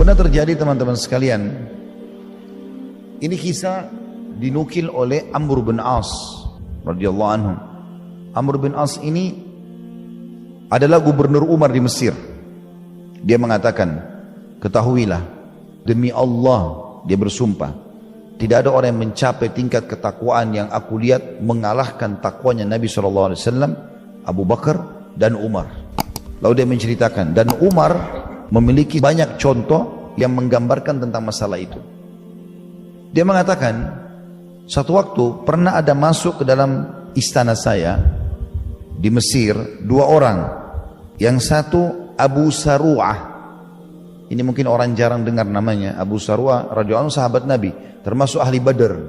Pernah terjadi teman-teman sekalian, ini kisah dinukil oleh Amr bin As radhiyallahu anhu. Amr bin As ini adalah gubernur Umar di Mesir. Dia mengatakan, ketahuilah, demi Allah, dia bersumpah, tidak ada orang yang mencapai tingkat ketakwaan yang aku lihat mengalahkan takwanya Nabi SAW, Abu Bakar dan Umar. Lalu dia menceritakan, dan Umar memiliki banyak contoh yang menggambarkan tentang masalah itu. Dia mengatakan, satu waktu pernah ada masuk ke dalam istana saya di Mesir dua orang. Yang satu Abu Saru'ah. Ini mungkin orang jarang dengar namanya. Abu Saru'ah radhiyallahu anhu, sahabat Nabi, termasuk ahli Badar.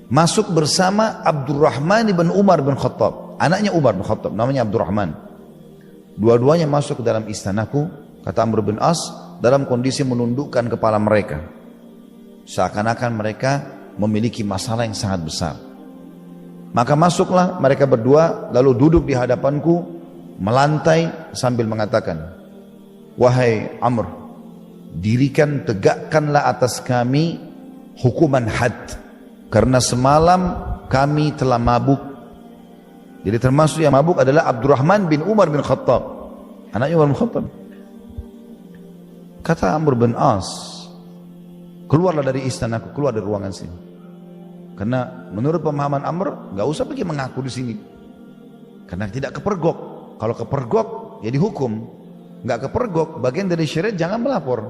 Masuk bersama Abdurrahman bin Umar bin Khattab, anaknya Umar bin Khattab, namanya Abdurrahman. Dua-duanya masuk ke dalam istanaku, kata Amr bin As, dalam kondisi menundukkan kepala mereka, seakan-akan mereka memiliki masalah yang sangat besar. Maka masuklah mereka berdua, lalu duduk di hadapanku, melantai sambil mengatakan, wahai Amr, dirikan, tegakkanlah atas kami hukuman had, karena semalam kami telah mabuk. Jadi termasuk yang mabuk adalah Abdurrahman bin Umar bin Khattab, anaknya Umar bin Khattab. Kata Amr bin As, keluarlah dari istanaku, keluar dari ruangan sini. Karena menurut pemahaman Amr, nggak usah pergi mengaku di sini, karena tidak kepergok. Kalau kepergok, ya dihukum. Nggak kepergok, bagian dari syariat, jangan melapor.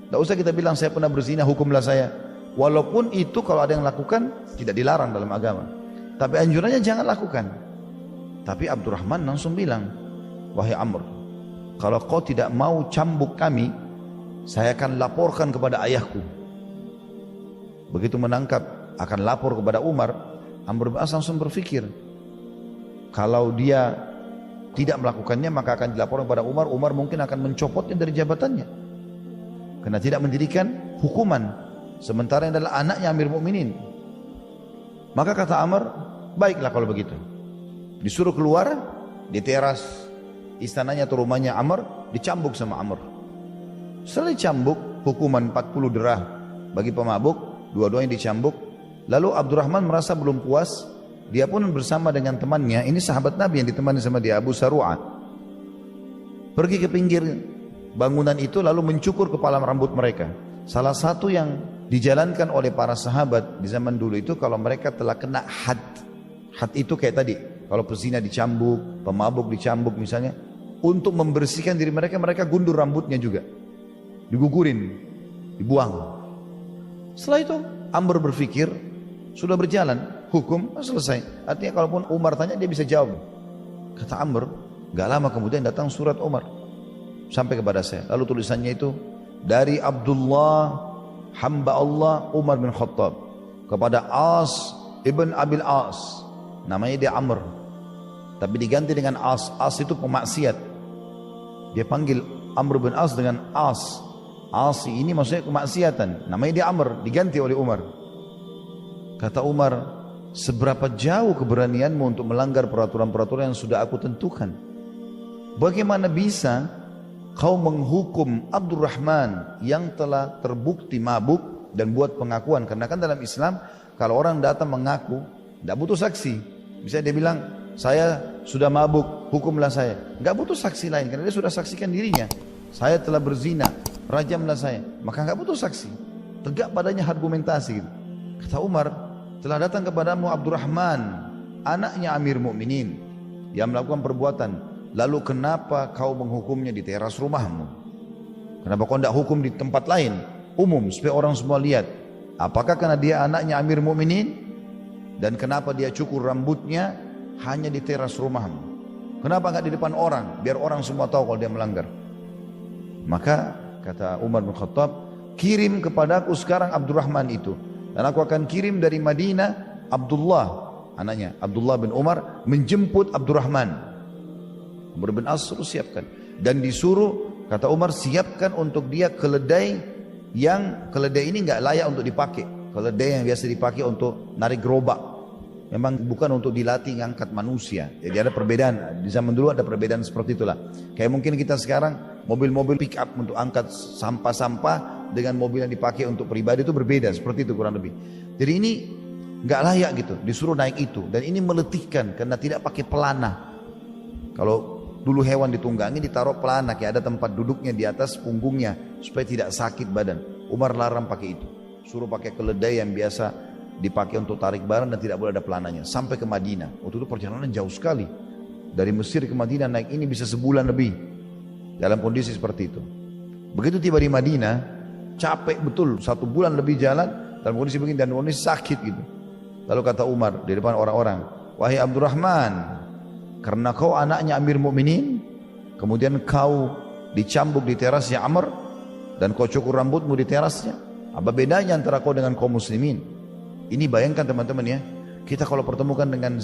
Nggak usah kita bilang saya pernah berzina, hukumlah saya. Walaupun itu kalau ada yang lakukan tidak dilarang dalam agama, tapi anjurannya jangan lakukan. Tapi Abdurrahman langsung bilang, wahai Amr, kalau kau tidak mau cambuk kami, saya akan laporkan kepada ayahku. Begitu menangkap akan lapor kepada Umar, Amr bin As langsung berpikir, kalau dia tidak melakukannya maka akan dilaporkan kepada Umar. Umar mungkin akan mencopotnya dari jabatannya karena tidak mendirikan hukuman, sementara yang adalah anaknya Amir Mukminin. Maka kata Amr, baiklah kalau begitu. Disuruh keluar di teras istananya atau rumahnya Amr, dicambuk sama Amr. Setelah dicambuk, hukuman 40 dirham bagi pemabuk, dua-duanya dicambuk. Lalu Abdurrahman merasa belum puas, dia pun bersama dengan temannya, ini sahabat Nabi yang ditemani sama dia, Abu Saru'ah, pergi ke pinggir bangunan itu lalu mencukur kepala rambut mereka. Salah satu yang dijalankan oleh para sahabat di zaman dulu itu, kalau mereka telah kena had. Had itu kayak tadi, kalau pezina dicambuk, pemabuk dicambuk misalnya, untuk membersihkan diri mereka, mereka gundur rambutnya juga, digugurin, dibuang. Setelah itu Amr berpikir, sudah berjalan, hukum selesai. Artinya kalaupun Umar tanya dia bisa jawab. Kata Amr, gak lama kemudian datang surat Umar sampai kepada saya. Lalu tulisannya itu, dari Abdullah hamba Allah Umar bin Khattab kepada As ibn Abil As. Namanya dia Amr, tapi diganti dengan As. As itu pemaksiat. Dia panggil Amr bin As dengan As. As ini maksudnya kemaksiatan. Namanya dia Amr, diganti oleh Umar. Kata Umar, seberapa jauh keberanianmu untuk melanggar peraturan-peraturan yang sudah aku tentukan? Bagaimana bisa kau menghukum Abdurrahman yang telah terbukti mabuk dan buat pengakuan? Karena kan dalam Islam kalau orang datang mengaku tidak butuh saksi. Bisa dia bilang, saya sudah mabuk, hukumlah saya. Tidak butuh saksi lain karena dia sudah saksikan dirinya. Saya telah berzina, rajamlah saya. Maka tidak butuh saksi. Tegak padanya argumentasi gitu. Kata Umar, telah datang kepadamu Abdurrahman, anaknya Amir Mukminin, yang melakukan perbuatan. Lalu kenapa kau menghukumnya di teras rumahmu? Kenapa kau tidak hukum di tempat lain, umum, supaya orang semua lihat? Apakah karena dia anaknya Amir Mukminin? Dan kenapa dia cukur rambutnya hanya di teras rumahmu? Kenapa enggak di depan orang, biar orang semua tahu kalau dia melanggar? Maka kata Umar bin Khattab, kirim kepadaku sekarang Abdurrahman itu, dan aku akan kirim dari Madinah Abdullah, anaknya Abdullah bin Umar, menjemput Abdurrahman. Amr bin As suruh siapkan, dan disuruh, kata Umar, siapkan untuk dia keledai yang keledai ini enggak layak untuk dipakai, keledai yang biasa dipakai untuk narik gerobak. memang bukan untuk dilatih ngangkat manusia. Jadi ada perbedaan. Di zaman dulu ada perbedaan seperti itulah. Kayak mungkin kita sekarang mobil-mobil pick up untuk angkat sampah-sampah dengan mobil yang dipakai untuk pribadi itu berbeda. Seperti itu kurang lebih. Jadi ini nggak layak gitu, disuruh naik itu. Dan ini meletihkan karena tidak pakai pelana. Kalau dulu hewan ditunggangi ditaruh pelana, kayak ada tempat duduknya di atas punggungnya supaya tidak sakit badan. Umar larang pakai itu. Suruh pakai keledai yang biasa dipakai untuk tarik barang dan tidak boleh ada pelananya. Sampai ke Madinah. Waktu itu perjalanan jauh sekali. Dari Mesir ke Madinah naik ini bisa sebulan lebih. Dalam kondisi seperti itu. Begitu tiba di Madinah, capek betul. 1 bulan lebih jalan dalam kondisi begini dan kondisi sakit gitu. Lalu kata Umar di depan orang-orang, wahai Abdurrahman, karena kau anaknya Amir Mukminin, kemudian kau dicambuk di terasnya Amr dan kau cukur rambutmu di terasnya. Apa bedanya antara kau dengan kaum muslimin? Ini bayangkan teman-teman ya, kita kalau pertemukan dengan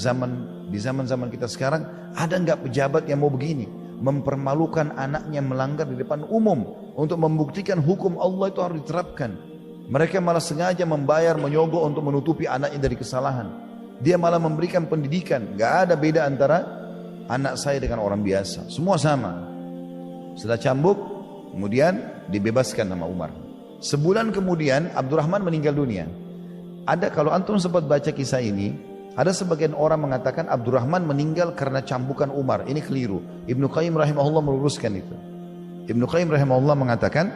di zaman kita sekarang, ada nggak pejabat yang mau begini, mempermalukan anaknya melanggar di depan umum untuk membuktikan hukum Allah itu harus diterapkan. Mereka malah sengaja membayar, menyogok untuk menutupi anaknya dari kesalahan. Dia malah memberikan pendidikan, nggak ada beda antara anak saya dengan orang biasa, semua sama. Setelah cambuk, kemudian dibebaskan sama Umar. Sebulan kemudian Abdurrahman meninggal dunia. Ada, kalau antum sempat baca kisah ini, ada sebagian orang mengatakan Abdurrahman meninggal karena cambukan Umar. Ini keliru. Ibnu Qayyim rahimahullah meluruskan itu. Ibnu Qayyim rahimahullah mengatakan,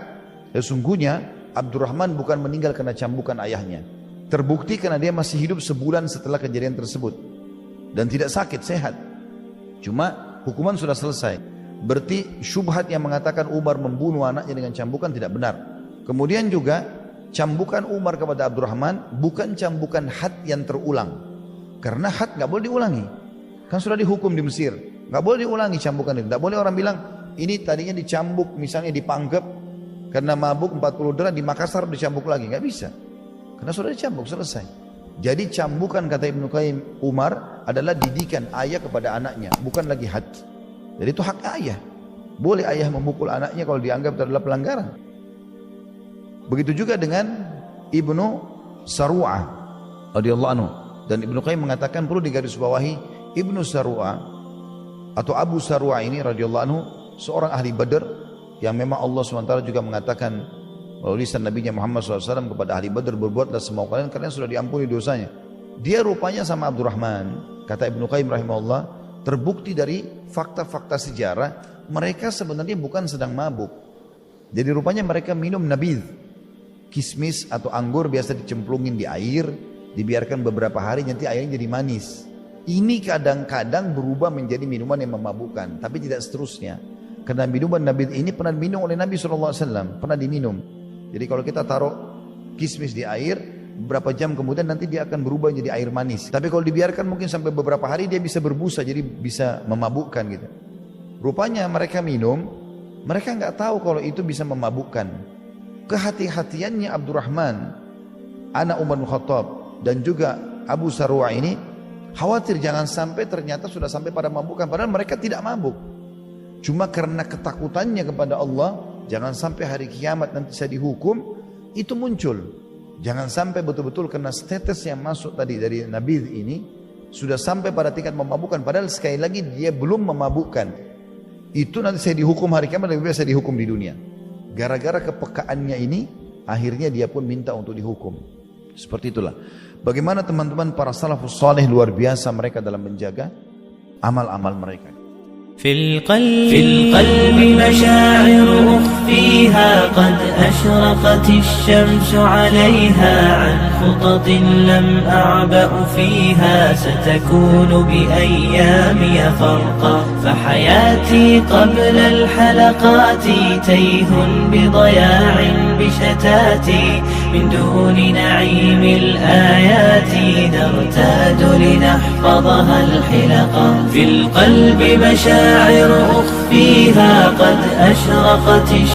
sesungguhnya Abdurrahman bukan meninggal karena cambukan ayahnya. Terbukti karena dia masih hidup sebulan setelah kejadian tersebut dan tidak sakit, sehat. Cuma hukuman sudah selesai. Berarti syubhat yang mengatakan Umar membunuh anaknya dengan cambukan tidak benar. Kemudian juga cambukan Umar kepada Abdurrahman bukan cambukan had yang terulang. Karena had nggak boleh diulangi. Kan sudah dihukum di Mesir, nggak boleh diulangi cambukan itu. Nggak boleh orang bilang ini tadinya dicambuk, misalnya di Panggep karena mabuk 40 derajat, di Makassar dicambuk lagi, nggak bisa. Karena sudah dicambuk, selesai. Jadi cambukan, kata Ibnu Qayyim, Umar adalah didikan ayah kepada anaknya, bukan lagi had. Jadi itu hak ayah. Boleh ayah memukul anaknya kalau dianggap itu adalah pelanggaran. Begitu juga dengan Ibnu Saru'ah radhiyallahu anhu. Dan Ibnu Qayyim mengatakan perlu digarisbawahi, Ibnu Saru'ah atau Abu Saru'ah ini radhiyallahu anhu seorang ahli Badar yang memang Allah SWT juga mengatakan melalui lisan Nabi Muhammad SAW kepada ahli Badar, berbuatlah semua kalian sudah diampuni dosanya. Dia rupanya sama Abdurrahman, kata Ibnu Qayyim rahimahullah, terbukti dari fakta-fakta sejarah mereka sebenarnya bukan sedang mabuk. Jadi rupanya mereka minum nabidh, kismis atau anggur biasa dicemplungin di air, dibiarkan beberapa hari nanti airnya jadi manis. Ini kadang-kadang berubah menjadi minuman yang memabukkan, tapi tidak seterusnya. Karena minuman nabidh ini pernah diminum oleh Nabi SAW, pernah diminum. Jadi kalau kita taruh kismis di air, beberapa jam kemudian nanti dia akan berubah menjadi air manis. Tapi kalau dibiarkan mungkin sampai beberapa hari dia bisa berbusa, jadi bisa memabukkan gitu. Rupanya mereka minum, mereka nggak tahu kalau itu bisa memabukkan. Kehati-hatiannya Abdurrahman, anak Umar bin Khattab, dan juga Abu Saru'ah ini khawatir jangan sampai ternyata sudah sampai pada mabukkan, padahal mereka tidak mabuk. Cuma karena ketakutannya kepada Allah, jangan sampai hari kiamat nanti saya dihukum, itu muncul. Jangan sampai betul-betul karena status yang masuk tadi dari nabidh ini sudah sampai pada tingkat memabukkan, padahal sekali lagi dia belum memabukkan. Itu nanti saya dihukum hari kiamat, lebih baik saya dihukum di dunia. Gara-gara kepekaannya ini, akhirnya dia pun minta untuk dihukum. Seperti itulah. Bagaimana teman-teman para salafus saleh luar biasa mereka dalam menjaga amal-amal mereka. في القلب مشاعر أخفيها قد أشرقت الشمس عليها عن خطط لم أعبأ فيها ستكون بأيامي فرقا فحياتي قبل الحلقات تيه بضياع بشتاتي من دون نعيم الآيات نرتاد لنحفظها الحلقا في القلب مشاعر أخفيها قد أشرقت